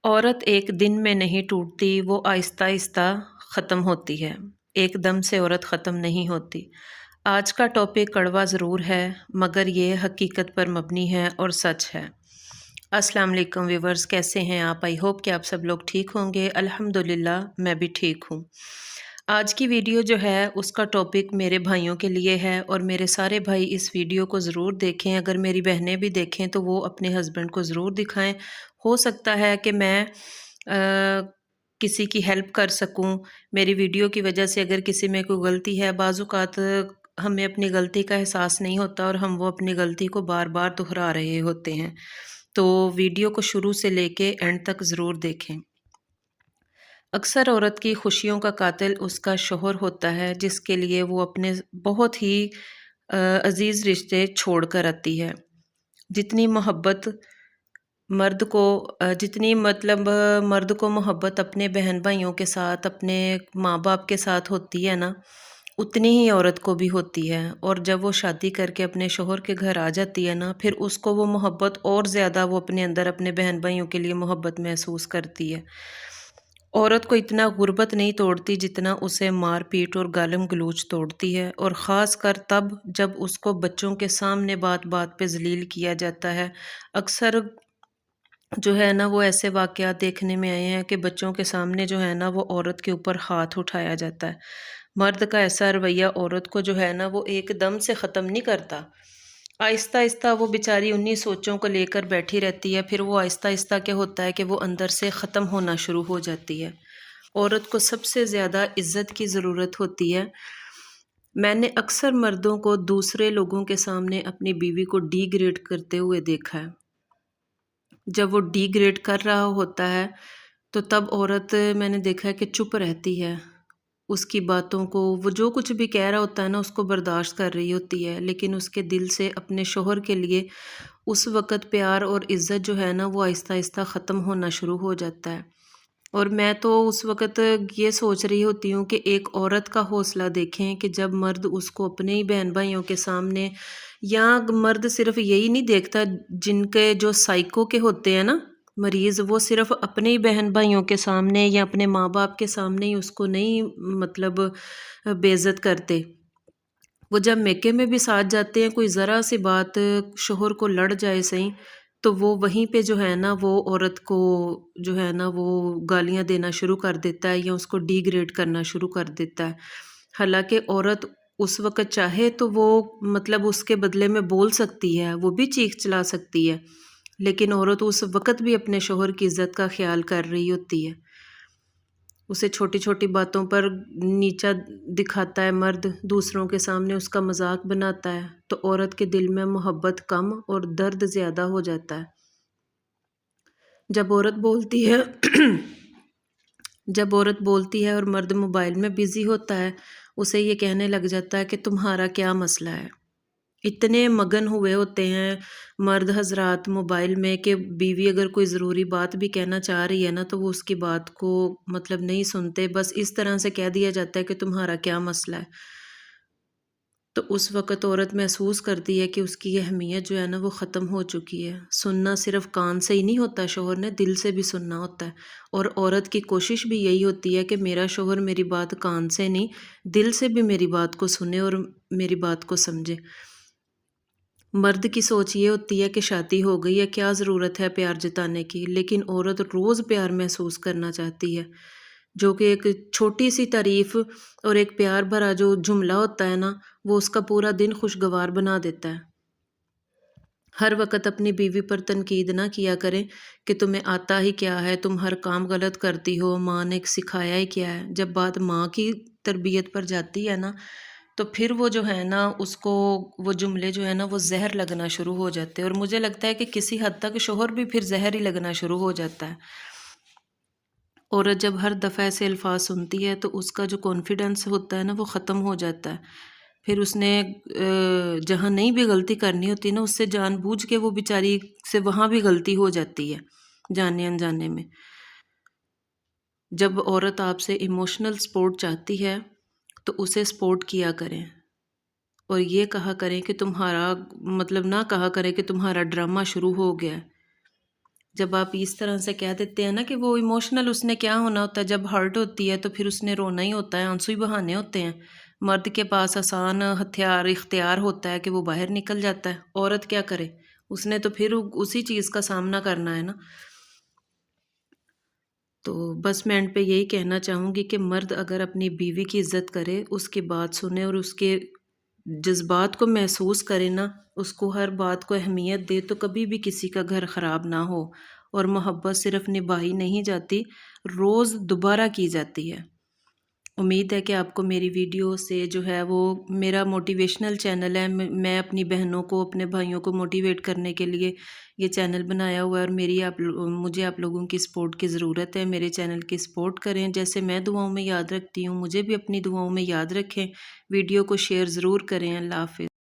औरत एक दिन में नहीं टूटती, वो आहिस्ता-आहिस्ता ख़त्म होती है। एकदम से औरत ख़त्म नहीं होती। आज का टॉपिक कड़वा ज़रूर है, मगर ये हकीकत पर मबनी है और सच है। अस्सलाम वालेकुम व्यूअर्स, कैसे हैं आप? आई होप कि आप सब लोग ठीक होंगे। अल्हम्दुलिल्लाह मैं भी ठीक हूँ। आज की वीडियो जो है उसका टॉपिक मेरे भाइयों के लिए है और मेरे सारे भाई इस वीडियो को ज़रूर देखें। अगर मेरी बहनें भी देखें तो वो अपने हस्बैंड को ज़रूर दिखाएं। हो सकता है कि मैं किसी की हेल्प कर सकूं। मेरी वीडियो की वजह से अगर किसी में कोई गलती है, बाज़ औक़ात हमें अपनी गलती का एहसास नहीं होता और हम वो अपनी गलती को बार बार दोहरा रहे होते हैं। तो वीडियो को शुरू से लेके एंड तक ज़रूर देखें। अक्सर औरत की खुशियों का कातिल उसका शौहर होता है, जिसके लिए वो अपने बहुत ही अजीज़ रिश्ते छोड़ कर आती है। जितनी मोहब्बत मर्द को जितनी मतलब मर्द को मोहब्बत अपने बहन भाइयों के साथ, अपने माँ बाप के साथ होती है ना, उतनी ही औरत को भी होती है। और जब वो शादी करके अपने शौहर के घर आ जाती है ना, फिर उसको वो मोहब्बत और ज़्यादा, वो अपने अंदर अपने बहन भाइयों के लिए मोहब्बत महसूस करती है। औरत को इतना गुर्बत नहीं तोड़ती जितना उसे मार पीट और गालम गलूच तोड़ती है, और ख़ास कर तब जब उसको बच्चों के सामने बात बात पे जलील किया जाता है। अक्सर जो है ना वो ऐसे वाक़यात देखने में आए हैं कि बच्चों के सामने जो है ना वो औरत के ऊपर हाथ उठाया जाता है। मर्द का ऐसा रवैया औरत को जो है ना वो एकदम से ख़त्म नहीं करता। आहिस्ता-आहिस्ता वो बेचारी उन्हीं सोचों को लेकर बैठी रहती है, फिर वो आहिस्ता-आहिस्ता क्या होता है कि वो अंदर से ख़त्म होना शुरू हो जाती है। औरत को सबसे ज़्यादा इज़्ज़त की ज़रूरत होती है। मैंने अक्सर मर्दों को दूसरे लोगों के सामने अपनी बीवी को डिग्रेड करते हुए देखा है। जब वो डिग्रेड कर रहा होता है, तो तब औरत मैंने देखा है कि चुप रहती है। उसकी बातों को, वो जो कुछ भी कह रहा होता है ना, उसको बर्दाश्त कर रही होती है, लेकिन उसके दिल से अपने शौहर के लिए उस वक़्त प्यार और इज़्ज़त जो है ना, वो आहिस्ता-आहिस्ता ख़त्म होना शुरू हो जाता है। और मैं तो उस वक़्त ये सोच रही होती हूँ कि एक औरत का हौसला देखें कि जब मर्द उसको अपने ही बहन-भाइयों के सामने, या मर्द सिर्फ़ यही नहीं देखता, जिनके जो साइको के होते हैं ना मरीज़, वो सिर्फ़ अपने ही बहन-भाइयों के सामने या अपने माँ-बाप के सामने ही उसको नहीं मतलब बेइज़्ज़त करते। वो जब मेके में भी साथ जाते हैं, कोई ज़रा सी बात शौहर को लड़ जाए सही, तो वो वहीं पे जो है ना वो औरत को जो है ना वो गालियाँ देना शुरू कर देता है या उसको डिग्रेड करना शुरू कर देता है। हालाँकि औरत उस वक़्त चाहे तो वो मतलब उसके बदले में बोल सकती है, वो भी चीख चिल्ला सकती है, लेकिन औरत उस वक़्त भी अपने शौहर की इज़्ज़त का ख़्याल कर रही होती है। उसे छोटी-छोटी बातों पर नीचा दिखाता है मर्द, दूसरों के सामने उसका मज़ाक बनाता है, तो औरत के दिल में मोहब्बत कम और दर्द ज़्यादा हो जाता है। जब औरत बोलती है जब औरत बोलती है और मर्द मोबाइल में बिज़ी होता है, उसे ये कहने लग जाता है कि तुम्हारा क्या मसला है? इतने मगन हुए होते हैं मर्द हज़रात मोबाइल में कि बीवी अगर कोई ज़रूरी बात भी कहना चाह रही है ना, तो वो उसकी बात को मतलब नहीं सुनते। बस इस तरह से कह दिया जाता है कि तुम्हारा क्या मसला है। तो उस वक़्त औरत महसूस करती है कि उसकी अहमियत जो है ना वो ख़त्म हो चुकी है। सुनना सिर्फ़ कान से ही नहीं होता, शौहर ने दिल से भी सुनना होता है। और औरत की कोशिश भी यही होती है कि मेरा शौहर मेरी बात कान से नहीं, दिल से भी मेरी बात को सुने और मेरी बात को समझे। मर्द की सोच ये होती है कि शादी हो गई है, क्या ज़रूरत है प्यार जताने की, लेकिन औरत रोज़ प्यार महसूस करना चाहती है, जो कि एक छोटी सी तारीफ़ और एक प्यार भरा जो जुमला होता है ना, वो उसका पूरा दिन खुशगवार बना देता है। हर वक़्त अपनी बीवी पर तनकीद ना किया करें कि तुम्हें आता ही क्या है, तुम हर काम गलत करती हो, माँ ने सिखाया ही क्या है। जब बात माँ की तरबियत पर जाती है ना, तो फिर वो जो है ना उसको वो जुमले जो है ना वो ज़हर लगना शुरू हो जाते हैं, और मुझे लगता है कि किसी हद तक शौहर भी फिर ज़हर ही लगना शुरू हो जाता है। औरत जब हर दफ़ा ऐसे अल्फाज सुनती है तो उसका जो कॉन्फिडेंस होता है ना वो ख़त्म हो जाता है। फिर उसने जहाँ नहीं भी गलती करनी होती ना, उससे जानबूझ के वो बेचारी से वहाँ भी गलती हो जाती है, जाने अनजाने में। जब औरत आपसे इमोशनल सपोर्ट चाहती है तो उसे सपोर्ट किया करें, और ये कहा करें कि तुम्हारा मतलब ना कहा करें कि तुम्हारा ड्रामा शुरू हो गया है। جب آپ اس طرح سے کہہ دیتے ہیں نا کہ وہ ایموشنل اس نے کیا ہونا ہوتا ہے، جب ہرٹ ہوتی ہے تو پھر اس نے رونا ہی ہوتا ہے، آنسو ہی بہانے ہوتے ہیں۔ مرد کے پاس آسان ہتھیار اختیار ہوتا ہے کہ وہ باہر نکل جاتا ہے، عورت کیا کرے؟ اس نے تو پھر اسی چیز کا سامنا کرنا ہے نا۔ تو بس میں اینڈ پہ یہی کہنا چاہوں گی کہ مرد اگر اپنی بیوی کی عزت کرے، اس کی بات سنے اور اس کے جذبات کو محسوس کرے نا، اس کو ہر بات کو اہمیت دے، تو کبھی بھی کسی کا گھر خراب نہ ہو۔ اور محبت صرف نبھائی نہیں جاتی، روز دوبارہ کی جاتی ہے۔ امید ہے کہ آپ کو میری ویڈیو سے جو ہے وہ، میرا موٹیویشنل چینل ہے، میں اپنی بہنوں کو، اپنے بھائیوں کو موٹیویٹ کرنے کے لیے یہ چینل بنایا ہوا ہے، اور مجھے آپ لوگوں کی سپورٹ کی ضرورت ہے۔ میرے چینل کی سپورٹ کریں، جیسے میں دعاؤں میں یاد رکھتی ہوں، مجھے بھی اپنی دعاؤں میں یاد رکھیں۔ ویڈیو کو شیئر ضرور کریں۔ اللہ حافظ۔